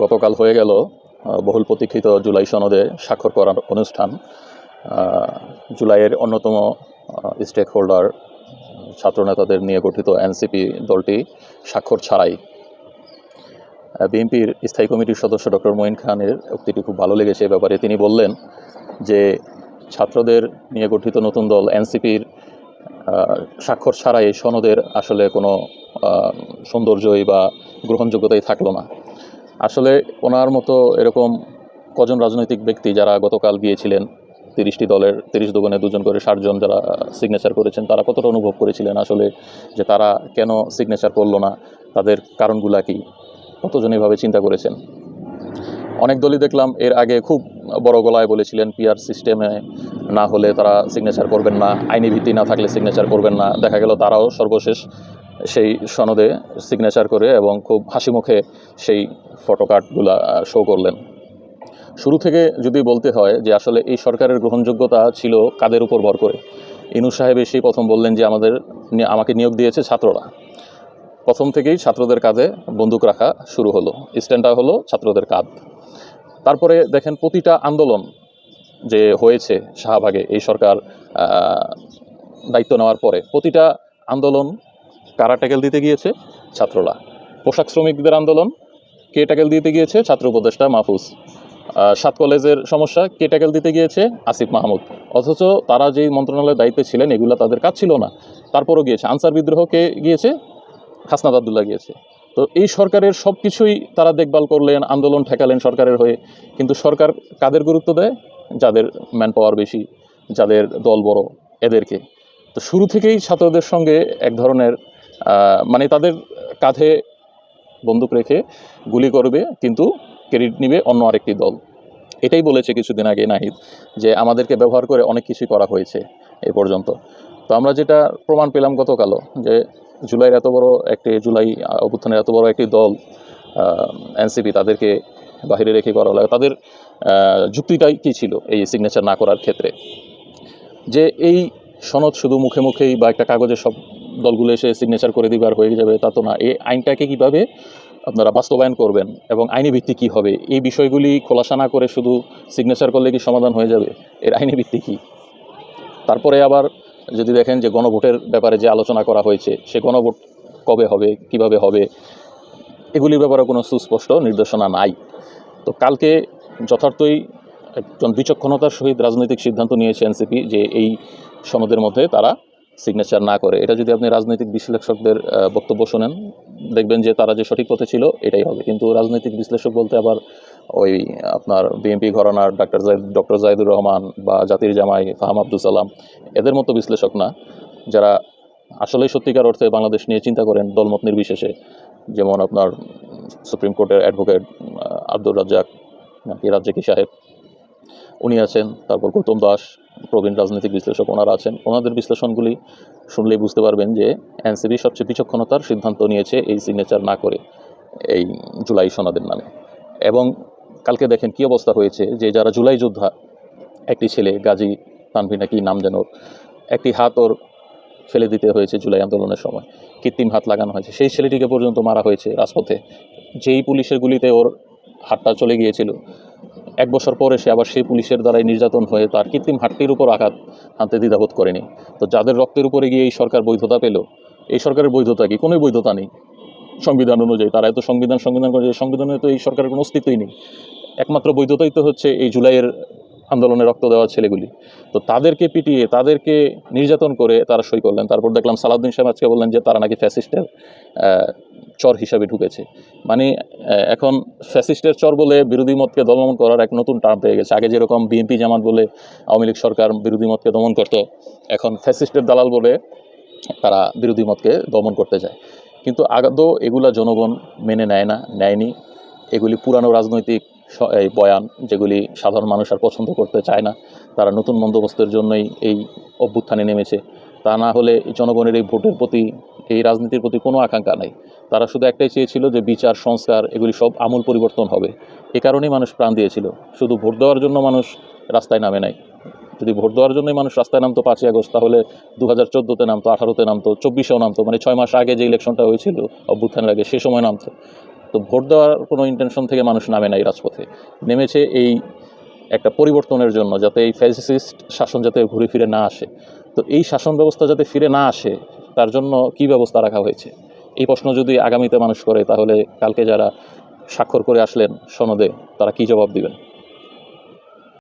গতকাল হয়ে গেল বহুল প্রতীক্ষিত জুলাই সনদে স্বাক্ষর করার অনুষ্ঠান। জুলাইয়ের অন্যতম স্টেক হোল্ডার ছাত্রনেতাদের নিয়ে গঠিত এনসিপি দলটি স্বাক্ষর ছাড়াই। বিএনপির স্থায়ী কমিটির সদস্য ডক্টর মঈন খানের উক্তিটি খুব ভালো লেগেছে। এ ব্যাপারে তিনি বললেন যে ছাত্রদের নিয়ে গঠিত নতুন দল এনসিপির স্বাক্ষর ছাড়াই এই সনদের আসলে কোনো সৌন্দর্যই বা গ্রহণযোগ্যতাই থাকলো না। আসলে ওনার মতো এরকম কজন রাজনৈতিক ব্যক্তি যারা গতকাল গিয়েছিলেন 30টি দলের 30 দোকানে 2 জন করে 60 জন যারা সিগনেচার করেছেন, তারা কতটা অনুভব করেছিলেন আসলে যে তারা কেন সিগনেচার করলো না, তাদের কারণগুলা কি, কতজন এভাবে চিন্তা করেছেন। অনেক দলই দেখলাম এর আগে খুব বড় গলায় বলেছিলেন পিআর সিস্টেমে না হলে তারা সিগনেচার করবেন না, আইনি ভিত্তি না থাকলে সিগনেচার করবেন না। দেখা গেল তারাও সর্বশেষ সেই সনদে সিগনেচার করে এবং খুব হাসি মুখে সেই ফটোকার্ডগুলা শো করলেন। শুরু থেকে যদি বলতে হয় যে আসলে এই সরকারের গ্রহণযোগ্যতা ছিল কাদের উপর ভর করে, ইনুস সাহেব এসেই প্রথম বললেন যে আমাকে নিয়োগ দিয়েছে ছাত্ররা। প্রথম থেকেই ছাত্রদের কাঁধে বন্দুক রাখা শুরু হলো, স্ট্যান্ডটা হলো ছাত্রদের কাঁধ। তারপরে দেখেন প্রতিটা আন্দোলন যে হয়েছে শাহবাগে এই সরকার দায়িত্ব নেওয়ার পরে, প্রতিটা আন্দোলন কারা ট্যাকেল দিতে গিয়েছে? ছাত্ররা। পোশাক শ্রমিকদের আন্দোলন কে ট্যাকেল দিতে গিয়েছে? ছাত্র উপদেষ্টা মাহফুজ। 7 কলেজের সমস্যা কে ট্যাকেল দিতে গিয়েছে? আসিফ মাহমুদ। অথচ তারা যেই মন্ত্রণালয়ের দায়িত্বে ছিলেন এগুলো তাদের কাজ ছিল না, তারপরও গিয়েছে। আনসার বিদ্রোহ কে গিয়েছে? হাসনাত আবদুল্লাহ গিয়েছে। তো এই সরকারের সব কিছুই তারা দেখভাল করলেন, আন্দোলন ঠেকালেন সরকারের হয়ে, কিন্তু সরকার কাদের গুরুত্ব দেয়? যাদের ম্যান পাওয়ার বেশি, যাদের দল বড়, এদেরকে। তো শুরু থেকেই ছাত্রদের সঙ্গে এক ধরনের মানে তাদের কাঁধে বন্দুক রেখে গুলি করবে, কিন্তু ক্রেডিট নিবে অন্য আরেকটি দল। এটাই বলেছে কিছুদিন আগে নাহিদ, যে আমাদেরকে ব্যবহার করে অনেক কিছুই করা হয়েছে এ পর্যন্ত। তো আমরা যেটা প্রমাণ পেলাম গতকালও, যে জুলাইয়ের এত বড় একটি জুলাই অভ্যুত্থানের এত বড় একটি দল এনসিপি, তাদেরকে বাহিরে রেখে করা লাগে। তাদের যুক্তিটাই কী ছিল এই সিগনেচার না করার ক্ষেত্রে? যে এই সনদ শুধু মুখে মুখেই বা একটা কাগজে সব দলগুলো এসে সিগনেচার করে দিবে আর হয়ে যাবে, তা তো না। এই আইনটাকে কীভাবে আপনারা বাস্তবায়ন করবেন এবং আইনি ভিত্তি কী হবে, এই বিষয়গুলি খোলাসা না করে শুধু সিগনেচার করলে কি সমাধান হয়ে যাবে? এর আইনি ভিত্তি কী? তারপরে আবার যদি দেখেন যে গণভোটের ব্যাপারে যে আলোচনা করা হয়েছে, সে গণভোট কবে হবে, কিভাবে হবে, এগুলির ব্যাপারে কোনো সুস্পষ্ট নির্দেশনা নাই। তো কালকে যথার্থই একজন বিচক্ষণতার সহিত রাজনৈতিক সিদ্ধান্ত নিয়েছে এনসিপি যে এই সনদের মধ্যে তারা সিগনেচার না করে। এটা যদি আপনি রাজনৈতিক বিশ্লেষকদের বক্তব্য শোনেন, দেখবেন যে তারা যে সঠিক পথে ছিল এটাই হবে। কিন্তু রাজনৈতিক বিশ্লেষক বলতে আবার ওই আপনার বিএনপি ঘরানার ডক্টর জাহিদুর রহমান বা জাতির জামাই ফাহাম আব্দুল সালাম, এদের মতো বিশ্লেষক না, যারা আসলেই সত্যিকার অর্থে বাংলাদেশ নিয়ে চিন্তা করেন দলমত নির্বিশেষে। যেমন আপনার সুপ্রিম কোর্টের অ্যাডভোকেট আব্দুর রাজ্জাক নাকি রাজ্জাকি সাহেব, উনি আছেন। তারপর গৌতম দাস, প্রবীণ রাজনৈতিক বিশ্লেষক, ওনারা আছেন। ওনাদের বিশ্লেষণগুলি শুনলেই বুঝতে পারবেন যে এনসিপি সবচেয়ে বিচক্ষণতার সিদ্ধান্ত নিয়েছে এই সিগনেচার না করে এই জুলাই সনদের নামে। এবং কালকে দেখেন কি অবস্থা হয়েছে, যে যারা জুলাই যোদ্ধা, একটি ছেলে গাজী তানভি নাকি নাম যেন, একটি হাত ওর ফেলে দিতে হয়েছে জুলাই আন্দোলনের সময়, কৃত্রিম হাত লাগানো হয়েছে, সেই ছেলেটিকে পর্যন্ত মারা হয়েছে রাজপথে। যেই পুলিশের গুলিতে ওর হাতটা চলে গিয়েছিল, 1 বছর পরে সে আবার সেই পুলিশের দ্বারাই নির্যাতন হয়ে তার কৃত্রিম হাতটির উপর আঘাত হানতে দ্বিধাবোধ করেনি। তো যাদের রক্তের উপরে গিয়ে এই সরকার বৈধতা পেল, এই সরকারের বৈধতা কি? কোনো বৈধতা নেই সংবিধান অনুযায়ী। তারা এত সংবিধান করে, সংবিধানে তো এই সরকারের কোনো অস্তিত্বই নেই। একমাত্র বৈধতাই তো হচ্ছে এই জুলাইয়ের আন্দোলনে রক্ত দেওয়া ছেলেগুলি। তো তাদেরকে পিটিয়ে, তাদেরকে নির্যাতন করে তারা সই করলেন। তারপর দেখলাম সালাউদ্দিন সাহেব আজকে বললেন যে তারা নাকি ফ্যাসিস্টের চর হিসাবে ঢুকেছে। মানে এখন ফ্যাসিস্টের চর বলে বিরোধী মতকে দমন করার এক নতুন টার্ম পেয়ে গেছে। আগে যেরকম বিএনপি জামাত বলে আওয়ামী লীগ সরকার বিরোধী মতকে দমন করত, এখন ফ্যাসিস্টের দালাল বলে তারা বিরোধী মতকে দমন করতে যায়। কিন্তু আদৌ এগুলা জনগণ মেনে নেয় না, নেয়নি। এগুলি পুরানো রাজনৈতিক এই বয়ান, যেগুলি সাধারণ মানুষ আর পছন্দ করতে চায় না। তারা নতুন বন্দোবস্তের জন্যই এই অভ্যুত্থানে নেমেছে। তা না হলে জনগণের এই ভোটের প্রতি, এই রাজনীতির প্রতি কোনো আকাঙ্ক্ষা নাই। তারা শুধু একটাই চেয়েছিল যে বিচার, সংস্কার, এগুলি সব আমূল পরিবর্তন হবে। এ কারণেই মানুষ প্রাণ দিয়েছিল। শুধু ভোট দেওয়ার জন্য মানুষ রাস্তায় নামে নাই। যদি ভোট দেওয়ার জন্যই মানুষ রাস্তায় নামতো 5ই আগস্ট, তাহলে 2014-তে নামতো, 18-তে নামতো, 24-এও নামতো। মানে 6 মাস আগে যে ইলেকশনটা হয়েছিল অভ্যুত্থানের আগে, সে সময় নামতো। তো ভোট দেওয়ার কোনো ইন্টেনশন থেকে মানুষ নামে নাই রাজপথে, নেমেছে এই একটা পরিবর্তনের জন্য, যাতে এই ফ্যাসিস্ট শাসন যাতে ঘুরে ফিরে না আসে। তো এই শাসন ব্যবস্থা যাতে ফিরে না আসে তার জন্য কি ব্যবস্থা রাখা হয়েছে, এই প্রশ্ন যদি আগামীতে মানুষ করে, তাহলে কালকে যারা স্বাক্ষর করে আসলেন সনদে তারা কি জবাব দিবেন?